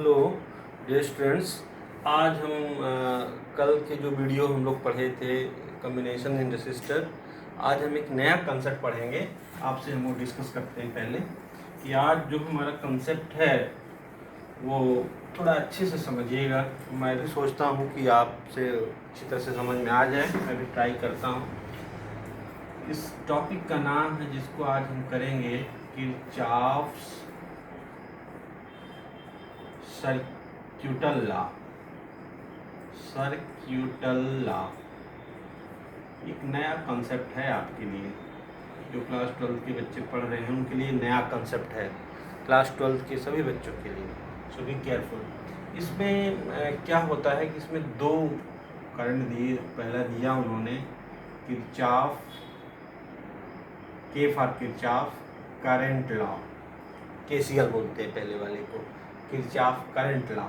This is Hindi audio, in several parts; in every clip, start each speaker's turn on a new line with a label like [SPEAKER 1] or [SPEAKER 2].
[SPEAKER 1] Hello dear students. आज हम कल के जो वीडियो हम लोग पढ़े थे कम्बिनेशन इन रेसिस्टर, आज हम एक नया कंसेप्ट पढ़ेंगे। आपसे हम वो डिस्कस करते हैं पहले कि आज जो हमारा कंसेप्ट है वो थोड़ा अच्छे से समझिएगा। मैं भी सोचता हूँ कि आपसे अच्छी तरह से समझ में आ जाए, मैं भी ट्राई करता हूँ। इस टॉपिक का नाम है जिसको आज हम करेंगे किरचॉफ्स सर्क्यूटल लॉ। सर्क्यूटल लॉ एक नया कंसेप्ट है आपके लिए, जो क्लास 12 के बच्चे पढ़ रहे हैं उनके लिए नया कंसेप्ट है, क्लास 12 के सभी बच्चों के लिए। सो बी केयरफुल। इसमें क्या होता है कि इसमें दो करंट दिए। पहला दिया उन्होंने किरचॉफ, के for Kirchhoff current law, KCL बोलते हैं पहले वाले को, किरचॉफ करंट लॉ।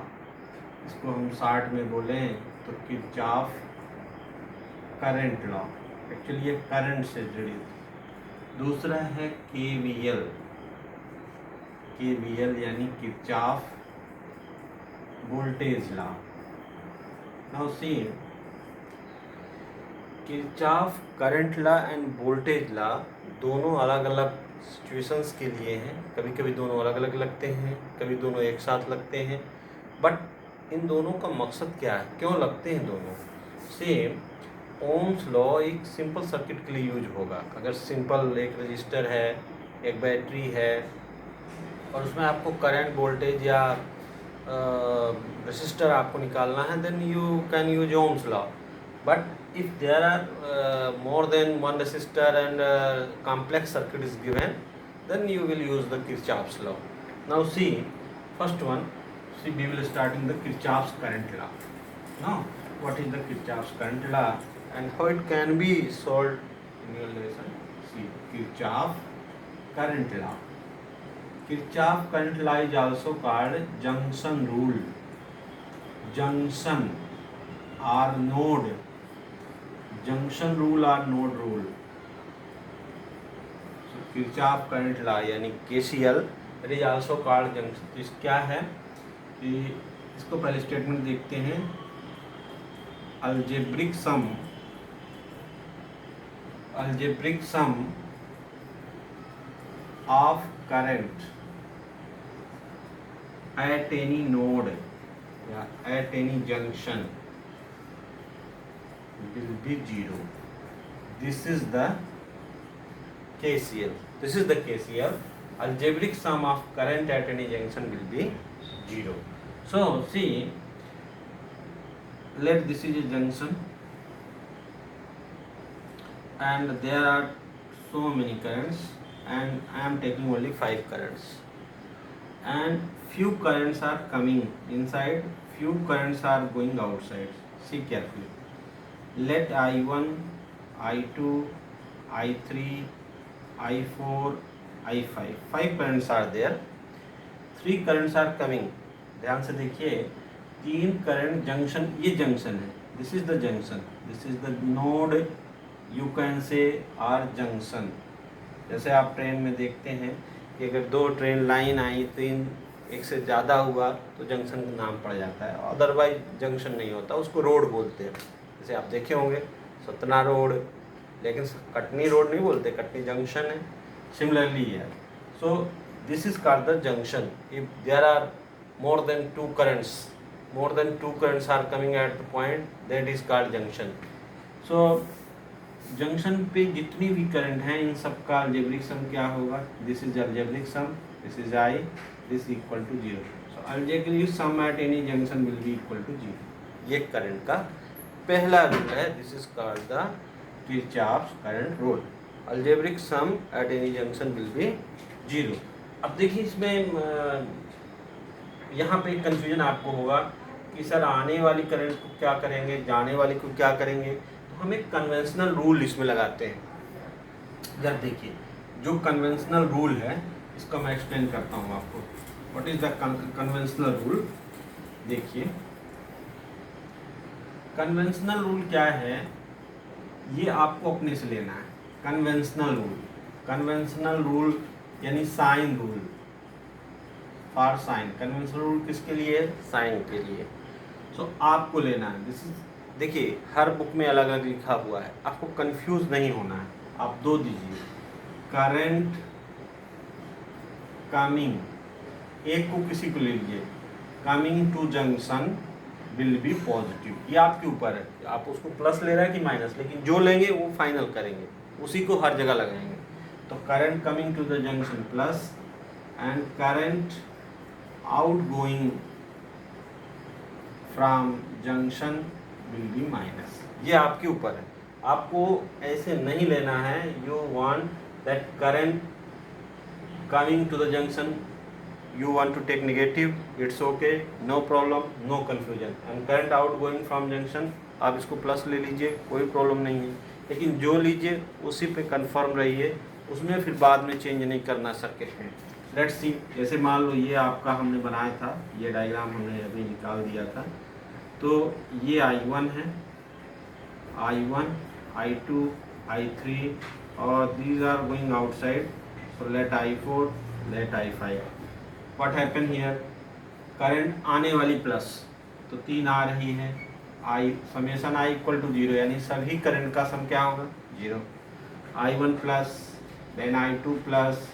[SPEAKER 1] इसको हम शॉर्ट में बोलें तो किरचॉफ करंट लॉ। एक्चुअली ये करंट से जड़ित। दूसरा है केवीएल, केवीएल यानी Kirchhoff voltage law. Now see, Kirchhoff current law end voltage law दोनों अलग अलग सिचुएशंस के लिए हैं। कभी कभी दोनों अलग अलग लगते हैं, कभी दोनों एक साथ लगते हैं, बट इन दोनों का मकसद क्या है, क्यों लगते हैं दोनों सेम? ओम्स लॉ एक सिंपल सर्किट के लिए यूज होगा। अगर सिंपल एक रजिस्टर है, एक बैटरी है और उसमें आपको करंट, वोल्टेज या रेसिस्टर आपको निकालना है, then you can use Ohm's law. But if there are more than one resistor and complex circuit is given, then you will use the Kirchhoff's law. Now see, first one, see we will start in the Kirchhoff's current law. Now what is the Kirchhoff's current law and how it can be solved in your lesson? See, Kirchhoff current law. Kirchhoff current law is also called junction rule. Junction or node, junction rule or node rule. So Kirchhoff current law यानी KCL, it is also called junction. इस क्या है कि इसको पहले स्टेटमेंट देखते हैं। algebraic sum, algebraic sum of current at any node या at any junction will be zero. This is the KCL. This is the KCL. Algebraic sum of current at any junction will be zero. So see, let this is a junction and there are so many currents and I am taking only 5 currents and few currents are coming inside, few currents are going outside. See carefully. Let I1, I2, I3, I4, I5, 5 currents are there, 3 currents are coming. ध्यान से देखिए, 3 करंट जंक्शन, ये जंक्शन है, this is the junction, this is the node, you can say or junction. जैसे आप ट्रेन में देखते हैं कि अगर 2 ट्रेन लाइन आई, 3 एक से ज़्यादा हुआ तो जंक्शन का नाम पड़ जाता है, अदरवाइज जंक्शन नहीं होता, उसको रोड बोलते हैं। जैसे आप देखे होंगे सतना रोड, लेकिन कटनी रोड नहीं बोलते, कटनी जंक्शन है। सिमिलरली है। So this is called the junction if there are more than 2 currents are coming at the point, that is called junction. So junction पे जितनी भी करंट हैं इन सब का अलजेब्रिक सम क्या होगा? This is algebraic sum, this is I, this equal to 0. So algebraic sum at any junction will be equal to 0. ये करंट का पहला रूल है, this is called the Kirchhoff's current rule. Algebraic sum at any junction will be 0. अब देखिए इसमें यहाँ पे कंफ्यूजन आपको होगा कि सर आने वाली करंट को क्या करेंगे, जाने वाली को क्या करेंगे। तो हम एक कन्वेंशनल रूल इसमें लगाते हैं। जब देखिए जो कन्वेंशनल रूल है इसका मैं एक्सप्लेन करता हूँ आपको। What is the conventional rule? देखिए कन्वेंशनल रूल क्या है, ये आपको अपने से लेना है। कन्वेंशनल रूल, कन्वेंशनल रूल यानी sign rule, for sign. Conventional rule किसके लिए है? साइन के लिए। सो आपको लेना है दिस इज, देखिए हर बुक में अलग अलग लिखा हुआ है, आपको कंफ्यूज नहीं होना है। आप दो दीजिए, करंट कमिंग, एक को किसी को ले लीजिए, coming to junction will B positive, ये आपके ऊपर है, आप उसको प्लस ले रहा है कि माइनस, लेकिन जो लेंगे वो फाइनल करेंगे, उसी को हर जगह लगाएंगे। तो current coming to the junction plus and current out going from junction will be minus, ये आपके ऊपर है, आपको ऐसे नहीं लेना है। You want that current coming to the junction, you want to take negative, it's okay, no problem, no confusion, and current out going from junction आप इसको प्लस ले लीजिए, कोई प्रॉब्लम नहीं है, लेकिन जो लीजिए उसी पे कंफर्म रहिए, उसमें फिर बाद में चेंज नहीं करना सर्किट में। लेट्स सी, जैसे मान लो ये आपका हमने बनाया था, ये डायग्राम हमने अभी निकाल दिया था, तो ये I1 है, I1, I2, I3 और these are going outside, so let I4, let I5। What happen here? Current आने वाली प्लस, तो 3 आ रही है, I summation I equal to 0, यानी सभी करंट का सम क्या होगा? 0। I1 plus, then I2 plus,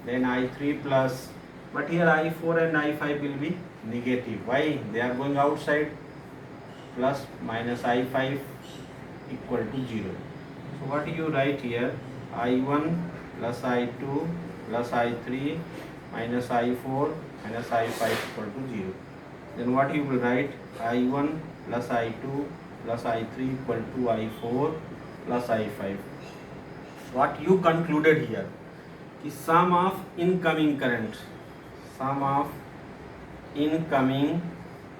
[SPEAKER 1] then I3 plus, but here I4 and I5 will be negative, why? They are going outside, plus minus I5 equal to 0। So what you write here? I1 plus I2 plus I3 minus I4 minus I5 equal to 0. Then what you will write? I1 plus I2 plus I3 equal to I4 plus I5. What you concluded here? कि sum of incoming current, sum of incoming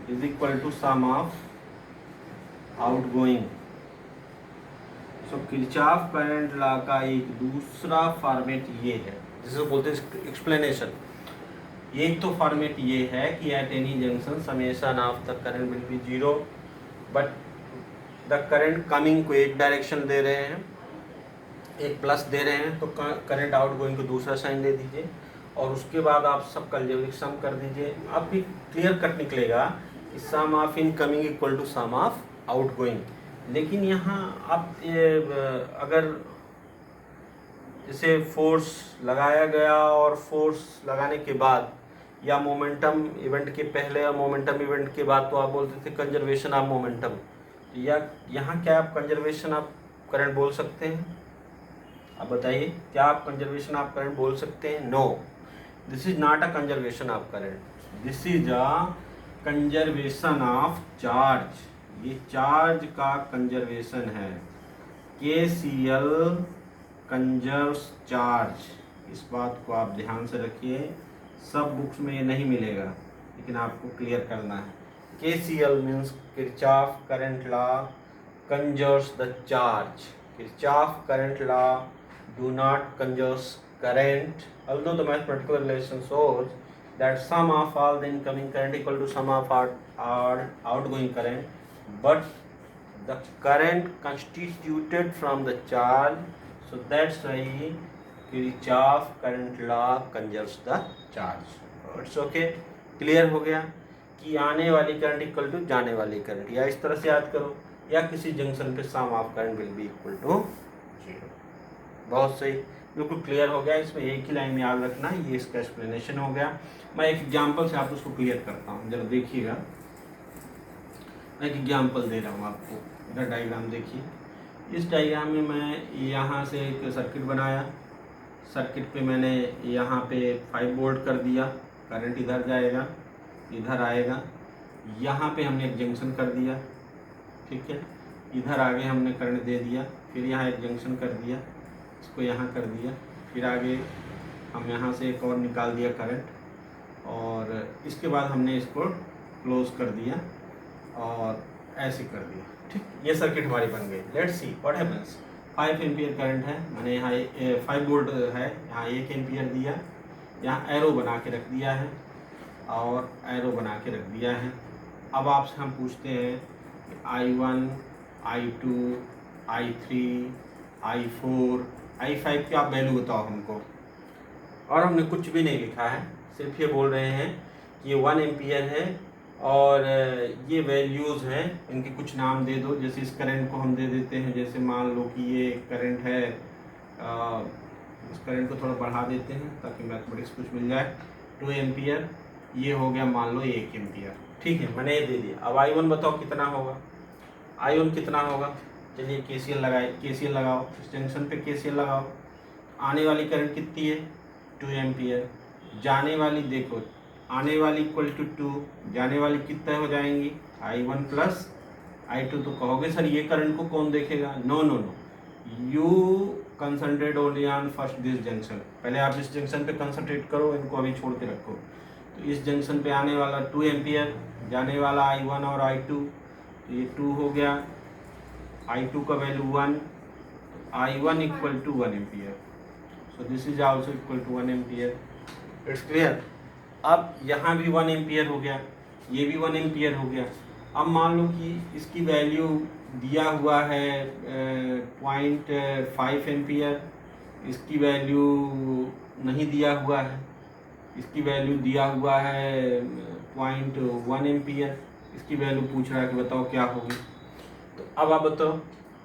[SPEAKER 1] is equal to sum of outgoing. So Kirchhoff current law का एक दूसरा फॉर्मेट ये है, जिसे बोलते हैं एक्सप्लेनेशन। एक तो फॉर्मेट ये है कि eight any junction summation of the current will be 0, but the current coming को एक डायरेक्शन दे रहे हैं, एक प्लस दे रहे हैं, तो करंट आउट गोइंग को दूसरा साइन दे दीजिए, और उसके बाद आप सब अलजेब्रिक सम कर दीजिए, आप भी क्लियर कट निकलेगा कि sum of incoming equal to sum of outgoing. लेकिन यहाँ आप अगर जैसे फोर्स लगाया गया और फोर्स लगाने के बाद, या मोमेंटम इवेंट के पहले या मोमेंटम इवेंट के बाद, तो आप बोलते थे कंजर्वेशन ऑफ मोमेंटम, या यहाँ क्या आप कंजर्वेशन ऑफ करंट बोल सकते हैं? आप बताइए, क्या आप कंजर्वेशन ऑफ करंट बोल सकते हैं? No, this is not a conservation of current, this is a conservation of charge. ये चार्ज का कंजर्वेशन है, KCL कंजर्व्स चार्ज। इस बात को आप ध्यान से रखिए, सब बुक्स में ये नहीं मिलेगा, लेकिन आपको क्लियर करना है। KCL means Kirchhoff current law conserves the charge. Kirchhoff current law do not conserves current, although the mathematical relation shows that sum of all the incoming current equal to sum of outgoing current, but the current constituted from the charge, so that's why Kirchhoff current law conserves the charge. It's okay, clear हो गया कि आने वाली करंट इक्वल टू जाने वाली करंट, या इस तरह से याद करो, या किसी जंक्शन पे sum of current will be equal to 0। बहुत सही, बिल्कुल क्लियर हो गया। इसमें एक ही लाइन में याद रखना, ये इसका एक्सप्लेनेशन हो गया। मैं एक एग्जांपल से आप उसको क्लियर करता हूँ, जरा देखिएगा। मैं एक एग्जांपल दे रहा हूँ आपको, इधर डायग्राम देखिए। इस डायग्राम में मैं यहाँ से एक सर्किट बनाया, सर्किट पे मैंने यहाँ पे 5 वोल्ट कर दिया, करंट इधर जाएगा, इधर आएगा, यहाँ पे हमने एक जंक्शन कर दिया, ठीक है, इधर आगे हमने करंट दे दिया, फिर यहाँ एक जंक्शन कर दिया, इसको यहाँ कर दिया, फिर आगे हम यहाँ से एक और निकाल दिया करंट, और इसके बाद हमने इसको क्लोज कर दिया और ऐसे कर दिया, ठीक। ये सर्किट हमारी बन गई। Let's see what happens. 5 ampere current है, मैंने यहाँ 5 वोल्ट है, यहाँ 1 एम्पियर दिया, यहाँ एरो बना के रख दिया है और एरो बना के रख दिया है। अब आपसे हम पूछते हैं कि I1, I2, I3, I4, I5 की आप वैल्यू बताओ हमको, और हमने कुछ भी नहीं लिखा है, सिर्फ ये बोल रहे हैं कि ये 1 एम्पियर है और ये वैल्यूज़ हैं, इनके कुछ नाम दे दो। जैसे इस करंट को हम दे देते हैं, जैसे मान लो कि ये करंट है, इस करंट को थोड़ा बढ़ा देते हैं ताकि मैथमेटिक्स कुछ मिल जाए। 2 एम्पियर, ये हो गया मान लो 1 एम्पियर, ठीक है, मैंने ये दे दिया। अब I1 बताओ कितना होगा, I1 कितना होगा। चलिए KCL लगाओ, इस जंक्शन पे KCL लगाओ। आने वाली करंट कितनी है, 2 एम्पियर। जाने वाली देखो, आने वाली इक्वल टू 2, जाने वाली कितने हो जाएंगी, I1 प्लस I2। तो कहोगे सर ये करंट को कौन देखेगा, no no no, you concentrate only on first this junction. पहले आप इस जंक्शन पे कंसंट्रेट करो, इनको अभी छोड़ के रखो। तो इस जंक्शन पे आने वाला 2 एम्पियर, जाने वाला I1 और I2, तो ये 2 हो गया, I2 का value 1, I1 equal to 1 ampere. So this is also equal to 1 ampere. It's clear. अब यहाँ भी 1 एम्पियर हो गया, ये भी 1 एम्पियर हो गया। अब मान लो कि इसकी वैल्यू दिया हुआ है 0.5 एम्पियर, इसकी वैल्यू नहीं दिया हुआ है, इसकी वैल्यू दिया हुआ है 0.1 एम्पियर, इसकी वैल्यू पूछ रहा है कि बताओ क्या होगी। तो अब आप बताओ,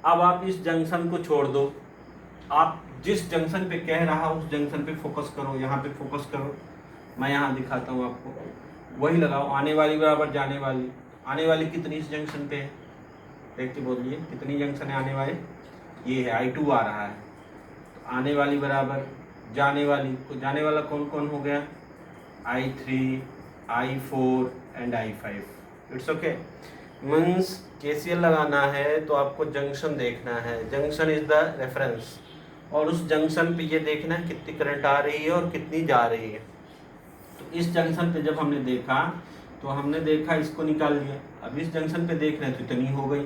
[SPEAKER 1] अब आप इस जंक्शन को छोड़ दो, आप जिस जंक्शन पे कह रहा उस जंक्शन पे फोकस करो, यहाँ पे फोकस करो। मैं यहाँ दिखाता हूँ आपको, वही लगाओ। आने वाली बराबर जाने वाली, आने वाली कितनी इस जंक्शन पे है, देख के बोलिए कितनी जंक्शन है आने वाले, ये है I2 आ रहा है। तो आने वाली बराबर जाने वाली, तो जाने वाला कौन कौन हो गया, I3, I4 and I5। It's okay. Means KCL लगाना है तो आपको जंक्शन देखना है, जंक्शन इज द रेफरेंस, और उस जंक्शन पे ये देखना है कितनी करंट आ रही है और कितनी जा रही है। तो इस जंक्शन पे जब हमने देखा तो हमने देखा इसको निकाल लिया। अब इस जंक्शन पे देख रहे हैं तो इतनी हो गई।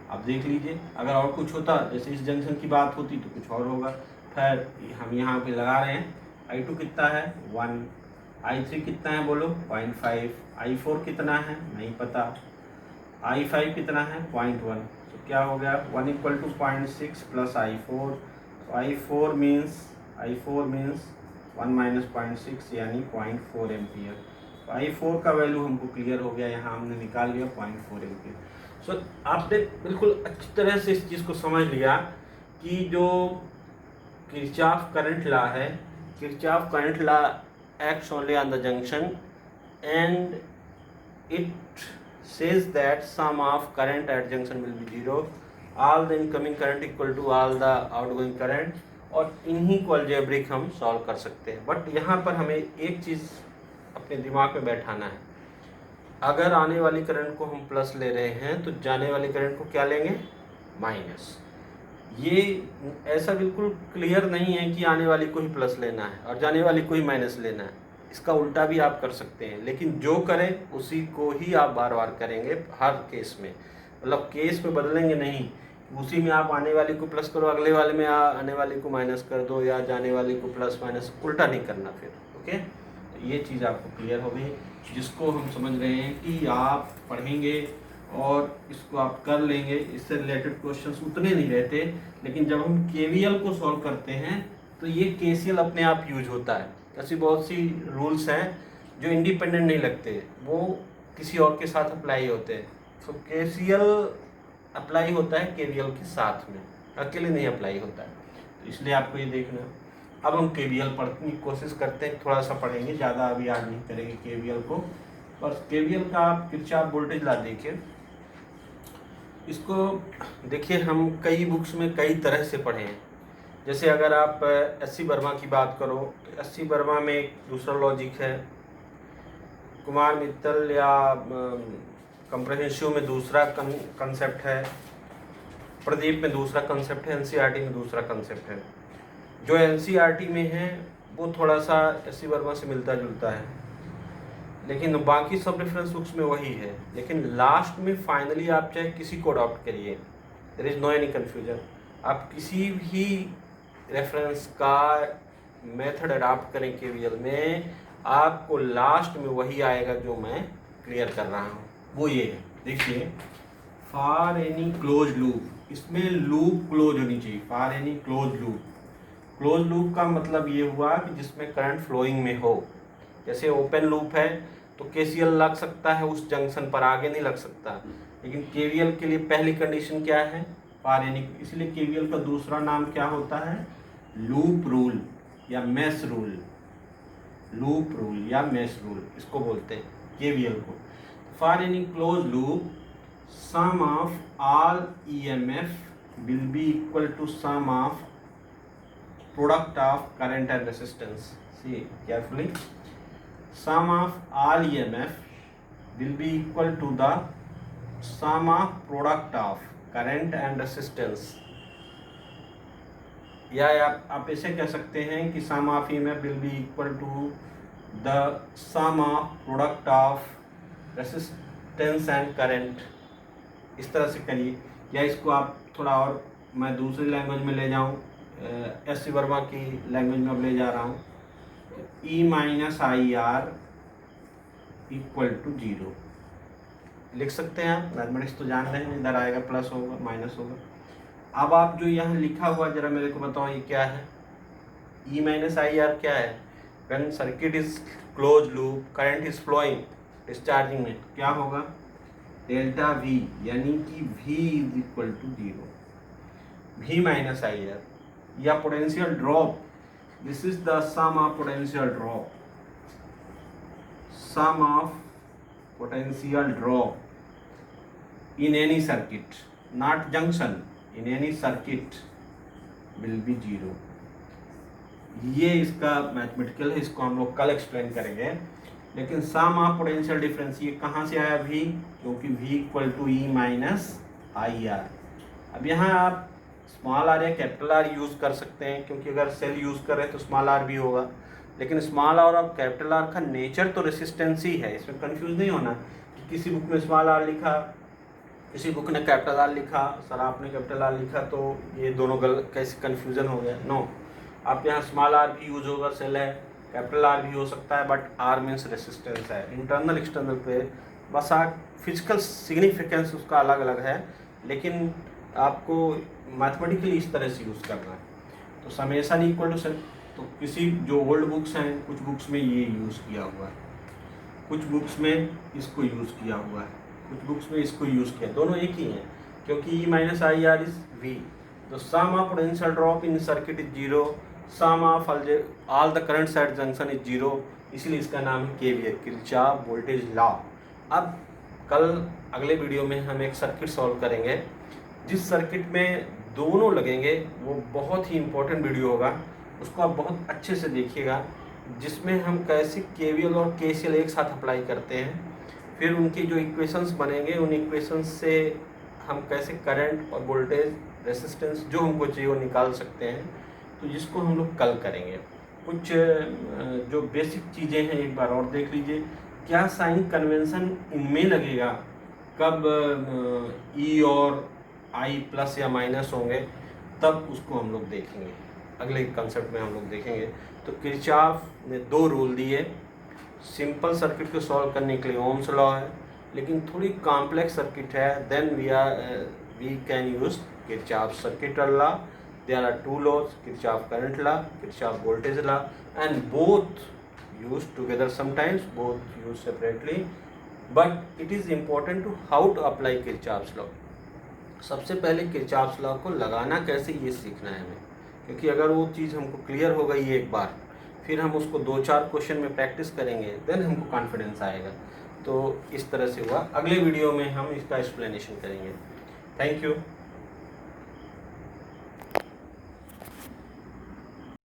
[SPEAKER 1] अब देख लीजिए, अगर और कुछ होता, जैसे इस जंक्शन की बात होती तो कुछ और होगा। फिर हम यहाँ पे लगा रहे हैं, I2 कितना है 1, I3 कितना है बोलो 0.5, I4 कितना है नहीं पता, I5 कितना है 0.1। तो क्या हो गया 1 इक्वल टू 0.6 प्लस I4। तो I4 मीन्स 1 माइनस 0.6 यानी 0.4 एम्पियर। तो I4 का वैल्यू हमको क्लियर हो गया, यहाँ हमने निकाल लिया 0.4 एम्पियर। सो आपने बिल्कुल अच्छी तरह से इस चीज़ को समझ लिया कि जो किरचॉफ करंट लॉ है, Kirchhoff current law acts only on the junction and it says that sum of current at junction will be 0, all the incoming current equal to all the outgoing current, और इन्हीं को अलजेब्रिक हम सॉल्व कर सकते हैं। बट यहाँ पर हमें एक चीज़ अपने दिमाग में बैठाना है, अगर आने वाली करंट को हम प्लस ले रहे हैं तो जाने वाली करंट को क्या लेंगे, माइनस। ये ऐसा बिल्कुल क्लियर नहीं है कि आने वाली को ही प्लस लेना है और जाने वाली को ही माइनस लेना है, इसका उल्टा भी आप कर सकते हैं। लेकिन जो करें उसी को ही आप बार बार करेंगे हर केस में, मतलब केस में बदलेंगे नहीं। उसी में आप आने वाली को प्लस करो, अगले वाले में आने वाली को माइनस कर दो, या जाने वाली को प्लस माइनस, उल्टा नहीं करना फिर। ओके, तो ये चीज़ आपको क्लियर हो गई, जिसको हम समझ रहे हैं कि आप पढ़ेंगे और इसको आप कर लेंगे। इससे रिलेटेड क्वेश्चंस उतने नहीं रहते, लेकिन जब हम KVL को सॉल्व करते हैं तो ये KCL अपने आप यूज होता है। ऐसी बहुत सी रूल्स हैं जो इंडिपेंडेंट नहीं लगते, वो किसी और के साथ अप्लाई होते हैं। तो KCL अप्लाई होता है KVL के साथ में, अकेले नहीं अप्लाई होता है, तो इसलिए आपको ये देखना। अब हम KVL पढ़ने की कोशिश करते हैं, थोड़ा सा पढ़ेंगे, ज़्यादा अभी आज नहीं करेंगे KVL को। बस KVL का आप किरचॉफ वोल्टेज लॉ देखिए, इसको देखिए, हम कई बुक्स में कई तरह से पढ़े हैं। जैसे अगर आप SC वर्मा की बात करो तो SC वर्मा में एक दूसरा लॉजिक है, कुमार मित्तल या कंप्रहेंसिव में दूसरा कंसेप्ट है, प्रदीप में दूसरा कंसेप्ट है, NCERT में दूसरा कंसेप्ट है। जो NCERT में है वो थोड़ा सा SC वर्मा से मिलता जुलता है, लेकिन बाकी सब रेफरेंस बुक्स में वही है। लेकिन लास्ट में फाइनली आप चाहे किसी को अडॉप्ट करिए, there is no any confusion. आप किसी भी रेफरेंस का मेथड अडॉप्ट करें KVL में, आपको लास्ट में वही आएगा जो मैं क्लियर कर रहा हूँ। वो ये है, देखिए, फॉर एनी क्लोज लूप, इसमें लूप क्लोज होनी चाहिए, for any close loop. Close loop का मतलब ये हुआ कि जिसमें करंट फ्लोइंग में हो, जैसे ओपन लूप है तो केसीएल लग सकता है उस जंक्शन पर, आगे नहीं लग सकता। लेकिन केवीएल के लिए पहली कंडीशन क्या है, फॉर एनी, इसलिए केवीएल का दूसरा नाम क्या होता है, लूप रूल या मेश रूल, लूप रूल या मेश रूल इसको बोलते हैं केवीएल को। For any close loop sum of all EMF will be equal to sum of product of current and resistance. See carefully, sum of all EMF will be equal to the sum of product of current and resistance. या आप ऐसे कह सकते हैं कि sum of EMF will be equal to the sum of product of resistance and current. इस तरह से करिए, या इसको आप थोड़ा और मैं दूसरी लैंग्वेज में ले जाऊँ, एस सी वर्मा की लैंग्वेज में अब ले जा रहा हूँ, E minus I R equal to 0 लिख सकते हैं आप। मैथमेटिक्स तो जान रहे हैं, इधर आएगा प्लस होगा माइनस होगा। अब आप जो यहाँ लिखा हुआ जरा मेरे को बताओ ये क्या है, ई माइनस आई आर क्या है, when circuit is close loop current is flowing discharging में क्या होगा, डेल्टा वी, यानी कि V is equal to 0, V minus I R, या potential drop, this is the sum of potential drop, sum of potential drop in any circuit, not junction, in any circuit will be 0। ये इसका मैथमेटिकल है, इसको हम लोग कल एक्सप्लेन करेंगे। लेकिन सम ऑफ पोटेंशियल डिफरेंस ये कहाँ से आया V, क्योंकि V equal to E minus I R. अब यहाँ आप स्मॉल आर या कैपिटल आर यूज़ कर सकते हैं, क्योंकि अगर सेल यूज़ कर रहे हैं तो स्मॉल आर भी होगा, लेकिन स्मॉल आर और कैपिटल आर का नेचर तो रेसिस्टेंस ही है, इसमें कंफ्यूज नहीं होना कि किसी बुक में स्मॉल आर लिखा, किसी बुक ने कैपिटल आर लिखा, सर आपने कैपिटल आर लिखा तो ये दोनों गलत, कैसे कन्फ्यूज़न हो गया। नो, आप यहाँ स्मॉल आर भी यूज़ होगा, सेल है, कैपिटल आर भी हो सकता है, बट आर मीन्स रेसिस्टेंस है, इंटरनल एक्सटर्नल पे बस आप फिजिकल सिग्निफिकेंस उसका अलग अलग है, लेकिन आपको मैथमेटिकली इस तरह से यूज़ करना है। तो समेशन इक्वल टू सेल, तो किसी जो ओल्ड बुक्स हैं कुछ बुक्स में ये यूज़ किया हुआ है, कुछ बुक्स में इसको यूज़ किया हुआ है, कुछ बुक्स में इसको यूज़ किया, दोनों एक ही हैं, क्योंकि E minus I R is V, तो sum of potential drop in circuit is 0, sum of all the currents at junction is 0, इसलिए इसका नाम है केवीएल, किरचॉफ वोल्टेज लॉ। अब कल अगले वीडियो में हम एक सर्किट सॉल्व करेंगे, जिस सर्किट में दोनों लगेंगे वो बहुत ही इम्पोर्टेंट वीडियो होगा, उसको आप बहुत अच्छे से देखिएगा, जिसमें हम कैसे केवीएल और केसीएल एक साथ अप्लाई करते हैं, फिर उनकी जो इक्वेशंस बनेंगे उन इक्वेशंस से हम कैसे करंट और वोल्टेज रेसिस्टेंस जो हमको चाहिए वो निकाल सकते हैं, तो जिसको हम लोग कल करेंगे। कुछ जो बेसिक चीज़ें हैं एक बार और देख लीजिए, क्या साइन कन्वेंशन इनमें लगेगा, कब ई और आई प्लस या माइनस होंगे, तब उसको हम लोग देखेंगे, अगले कंसेप्ट में हम लोग देखेंगे। तो किरचॉफ ने 2 रूल दिए, सिंपल सर्किट को सॉल्व करने के लिए ओम्स लॉ है, लेकिन थोड़ी कॉम्प्लेक्स सर्किट है, then we can use Kirchhoff circuit law. There are 2 laws, Kirchhoff current law, Kirchhoff voltage law, and both used together sometimes, both used separately, but it is important to how to apply Kirchhoff's law. सबसे पहले Kirchhoff's law को लगाना कैसे ये सीखना है हमें, क्योंकि अगर वो चीज़ हमको क्लियर हो गई एक बार, फिर हम उसको 2-4 क्वेश्चन में प्रैक्टिस करेंगे, देन हमको कॉन्फिडेंस आएगा। तो इस तरह से हुआ, अगले वीडियो में हम इसका एक्सप्लेनेशन करेंगे। Thank you.